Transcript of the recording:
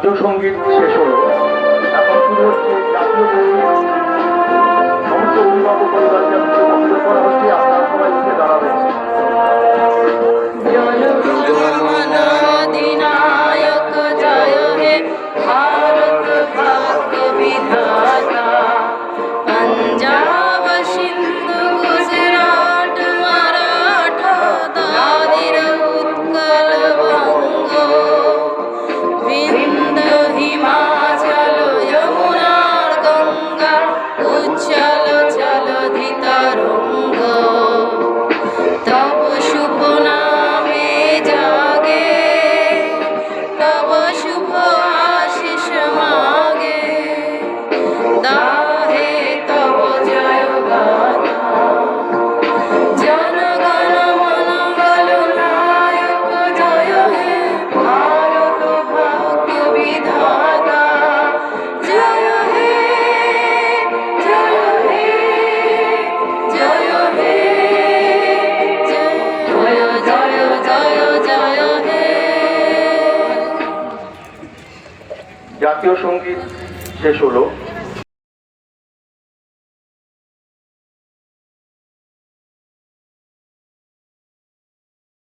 জাতীয় সঙ্গীত শেষ হলো, এখন শুরু হচ্ছে জাতীয় সঙ্গীত। সমস্ত অভিভাবক পরিবারকে অনুরোধ করা হচ্ছে আপনারা সবাই উঠে দাঁড়াবেন। अधिनायक जय हे भारत भाग्य विधाता पंजाब सिंधु गुजरात मराठा दादिर उत्कल बंग विंध्य हिमाचल यमुना गंगा उच्चल जलधि तरंग तब शुभ नामे जागे तब शुभ आशीष मागे दाहे तब जय गाथा जनगण मन नायक जय हे भारत भाग्य विधाता जय हे जय हे जय हे जय जय जय जय हे। জাতীয় সঙ্গীত শেষ হলো।